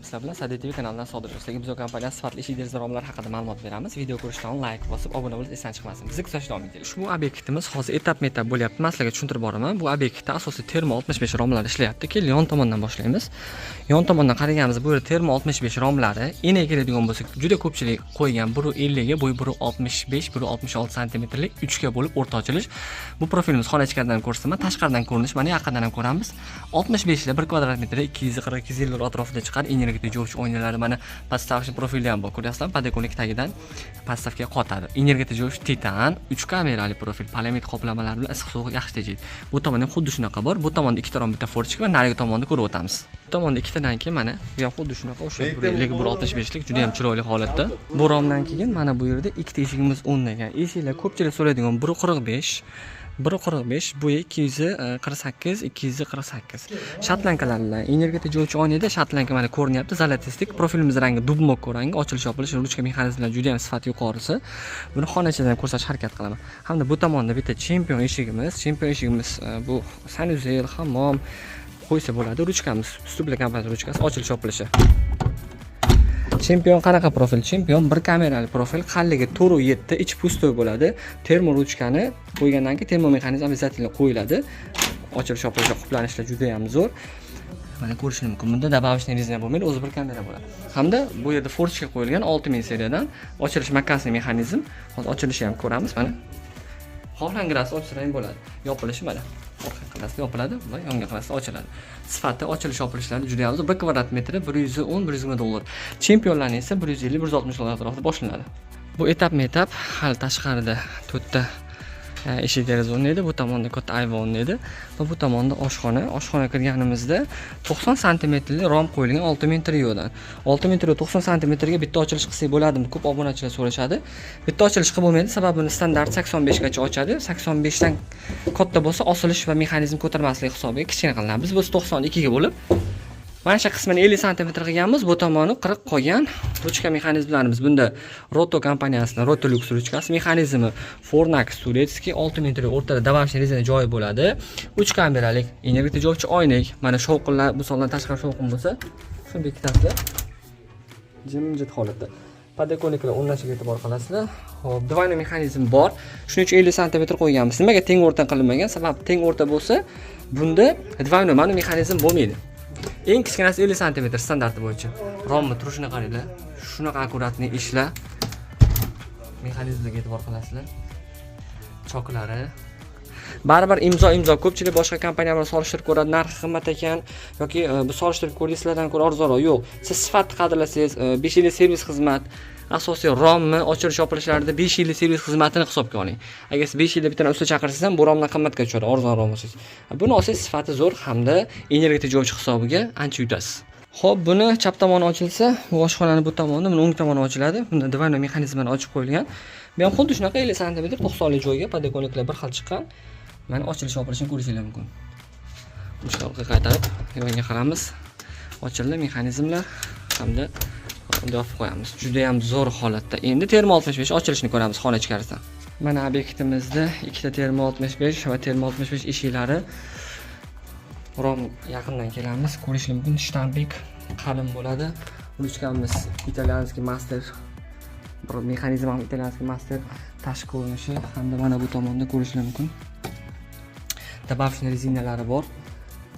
Sizlar bilan Sade TV kanalidan Sodir Do'stlar. Biz kompaniyasi sifatli ish deraza romlari haqida ma'lumot beramiz. Video ko'rishdan like bosib, obuna bo'lish esdan chiqmasin. Bizni kuzatishda davom eting. Ushbu obyektimiz hozir etap-metap bo'lyapti. Men sizlarga tushuntirib boraman. Bu obyektda asosiy termo 65 romlar ishlayapti. Keling, yon tomondan boshlaymiz. Yon tomondan qaraganimizda bu yerda termo 65 romlari eniga keladigan bo'lsak, juda ko'pchilik qo'ygan 1.50 ga, bo'yi 1.65, 1.66 santimetrlik 3 ga bo'lib o'rta ochilish. Bu profilimiz xona ichkaridan ko'rsataman, tashqaridan ko'rinish, mana yaqindan ham ko'ramiz. 65 da 1 kvadrat metrda 240-250 atrofida chiqar energiya tejovchi o'ynalari, mana podstavka profili ham bor. Ko'ryapsizlarmi? Podokonik tagidan podstavkaga qotadi. Energiya tejovchi titan, 3 kamerali profil, poliamid qoplamalar bilan issiq sovuq yaxshi tejaydi. Bu tomonda ham xuddi shunaqa bor. Bu tomonda ikkita rom, bitta forchka va narigi tomonda ko'rib o'tamiz. Bu tomonda ikkitadan keyin mana bu ham xuddi shunaqa o'sha 1.65 lik juda ham chiroyli holatda. Bu romdan keyin mana bu yerda ikkita eshigimiz o'rnagan. Eshiklar ko'pchilik so'raydigan 1.45 1.45, bu 248, 248. Shatlankalar bilan energiya tejovchi oynada shatlanka mana ko'rinyapti. Zalatistik profilimiz rangi dubmok rangi, ochilish-yopish ruchka mexanizmlar juda ham sifat yuqorisi. Buni xona ichidan ko'rsatishga harakat qilaman. Hamda bu tomonda bitta chempion eshigimiz, bu sanuzel, hammom qo'ysa bo'ladi. Ruchkamiz, Stubla kompaniyasi ruchkasi, ochilish-yopilishi. Chempion qanaqa profil? Chempion bir kamerali profil, qalligi 4.7, ichi pustoy bo'ladi. Termo ruchkani qo'ygandan keyin termo mexanizm обязательно qo'yiladi. Ochilish yopish qoplanishlar juda ham zo'r. Mana ko'rishingiz mumkin. Bunda добавочный rezina bo'lmaydi, o'zi bir kamera bo'ladi. Hamda bu yerda forchka qo'yilgan 6000 seriyadan ochilish makasli mexanizm. Hozir ochilishi ham ko'ramiz mana. Xohlangirasi ochsang bo'ladi. Yopilishi mana. Orqa qilasiz yopiladi va yonga qilasiz ochiladi. Sifati ochilish yopilishlari juda ham zo'r. 1 kvadrat metri 110-120 dollar. Chempionlarning esa 150-160 dollar atrofida boshlanadi. Bu etap-metap hali tashqarida 4 ta eshik deraza o'rnaydi, bu tomonda katta ayvon o'rnaydi va bu tomonda oshxona. Oshxona kirganimizda 90 santimetrli rom qo'yilgan 6000 triodan. 6000 trio 90 santimetrga bitta ochilish qilsak bo'ladimi? Ko'p obunachilar so'rashadi. Bitta ochilish qilib bo'lmaydi, sababini standart 85 gacha ochadi. 85 dan katta bo'lsa osilish va mexanizm ko'tarmaslik hisobiga kichkina qilinadi. Biz 92 ga bo'lib mana shu qismini 50 santimetr qilganmiz, bu tomoni 40 qolgan. Ruchka mexanizmlarimiz bunda Roto kompaniyasining Rotolux ruchkasi mexanizmi Fornax Turetskiy 6000 trio o'rtada добавочный rezina joyi bo'ladi. 3 kameralik energiya tejovchi oynak. Mana shovqinlar, bu sondan tashqari shovqin bo'lsa, shuni bekitasizlar. Jimjit holatda. Podokoniklar o'rnashiga e'tibor qilasizlar. Xo'p, двойной mexanizm bor. Shuning uchun 50 santimetr qo'yganmiz. Nimaga teng o'rta qilinmagan? Sabab teng o'rta bo'lsa, bunda двойной mana mexanizm bo'lmaydi. Eng kichkinasi 50 santimetr standarti bo'yicha. Romni turishini qaranglar. Shunaqa akkuratni ishlar. Mexanizmga e'tibor qilasizlar. Choklari. Baribir imzo ko'pchilik boshqa kompaniya bilan solishtirib ko'radi, narxi qimmat ekan yoki bu solishtirib ko'rdingizlardan ko'ra arzonroq. Yo'q. Siz sifatni qadrlasangiz, 5 yillik servis xizmat, asosiy romni ochilish yopilishlarida 5 yillik servis xizmatini hisobga oling. Agar siz 5 yilda bittadan usta chaqirsangiz ham bu romdan qimmatga tushadi, arzonroq bo'lsangiz. Buni olsangiz sifati zo'r hamda energiya tejovchi hisobiga ancha yutasiz. Xo'p, buni chap tomoni ochilsa, bu oshxonaning bu tomoni, buni o'ng tomoni ochiladi. Bunda двойной mexanizmlar ochib qo'yilgan. Bu ham xuddi shunaqa 50 santimetr 90 lik joyga podokoniklar bir xil chiqqan. Mana ochilish yopilishini ko'rishingiz mumkin. Mushkilga qaytarib, yonga qaramiz. Ochildi mexanizmlar hamda unda yopib qo'yamiz. Juda ham zo'r holatda. Endi termo 65 ochilishini ko'ramiz xona ichkarisidan. Mana obyektimizda ikkita termo 65 va termo 65 eshiklari. Rom yaqindan kelamiz. Ko'rishingiz mumkin, shtampik qalin bo'ladi. Ruchkamiz italyanskiy master. Bir mexanizm ham italyanskiy master. Tashqi ko'rinishi hamda mana bu tomonda ko'rishingiz mumkin. Добавочный rezinalari bor.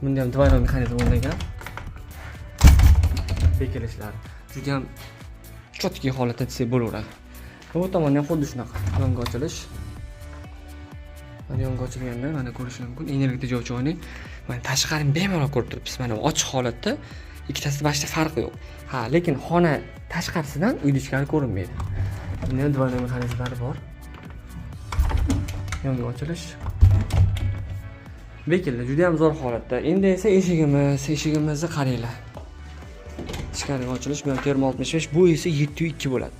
Bunda ham двойной mexanizm o'rnagan. Bekilishlari juda ham cho'tki holatda desak bo'laveradi. Bu tomonda ham xuddi shunaqa. Yonga ochilish. Mana yonga ochilganda mana ko'rishingiz mumkin. Energiya tejovchi oynak. Mana tashqarini bemalol ko'rib turibsiz. Mana ochiq holatda ikkitasida boshqa farqi yo'q. Ha, lekin xona tashqarisidan uyda ichkari ko'rinmaydi. Bunda ham двойной mexanizmlari bor. Yonga ochilish. Bekildi, juda ham zo'r holatda. Endi esa eshigimizni qaranglar. Ichkariga ochilish, bu ham termo 65, bu esa 702 bo'ladi.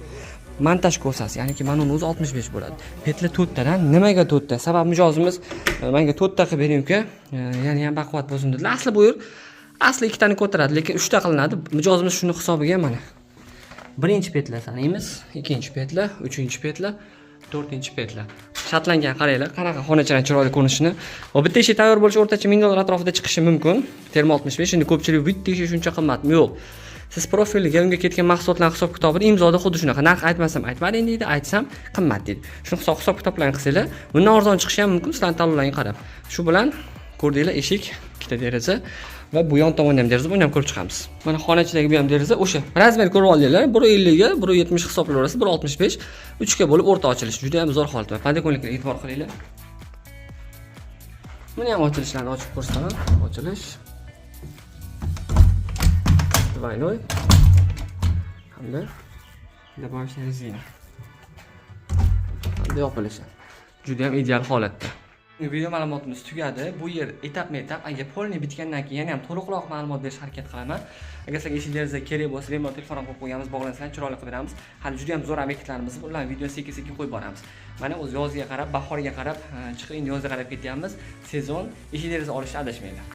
Montaj kosasi, ya'niki mana uni o'zi 65 bo'ladi. Petla 4 tadan. Nimaga 4 ta? Sabab mijozimiz menga 4 ta qilib bering-ku, ya'ni ham baquvvat bo'lsin dedilar. Asli bu yer asli 2 tani ko'taradi, lekin 3 ta qilinadi. Mijozimiz shuni hisobiga mana. Birinchi petla sanaymiz, ikkinchi petla, uchinchi petla, 4-petla. Shatlangan qaranglar, qanaqa xonachadan chiroyli ko'rinishini. Va bitta eshik tayyor bo'lishi o'rtacha 1000 dollar atrofida chiqishi mumkin. Termo 65. Endi ko'pchilik bitta eshik shuncha qimmatmi? Yo'q. Siz profiliga unga ketgan mahsulotlar hisob kitobini imzoda xuddi shunaqa. Narx aytmasam aytmading deydi, aytsam qimmat deydi. Shuni hisob kitoblarni qilsanglar, bundan arzon chiqishi ham mumkin sizlarning tanlovlaringga qarab. Shu bilan ko'rdinglar, eshik, ikkita deraza va bu yon tomonda ham deraza, buni ham ko'rib chiqamiz. Mana xona ichidagi bu ham deraza, o'sha razmer ko'rib oldinglar. 150 ga 170 hisoblayverasiz, 165 3 ga bo'lib o'rta ochilish. Juda ham zo'r holatda. Pandakonlikka e'tibor qilinglar. Buni ham ochilishlarni ochib ko'rsataman. Ochilish. Двойной. Hamda добавочная резина. Hamda yopilishi. Juda ham ideal holatda. Video ma'lumotimiz tugadi. Bu yer etap-etap. Agar polni bitgandan keyin yana ham to'liqroq ma'lumot berishga harakat qilaman. Agar sizga eshik deraza kerak bo'lsa, bemalol telefon qo'yib qo'yamiz, bog'lansanglar chiroyli qilib beramiz. Hali juda ham zo'r obyektlarimiz bor. Ularni video sekin-sekin qo'yib boramiz. Mana o'z yozga qarab, bahorga qarab, chiqib yozga qarab ketyapmiz. Sezon eshik deraza olishda adashmanglar.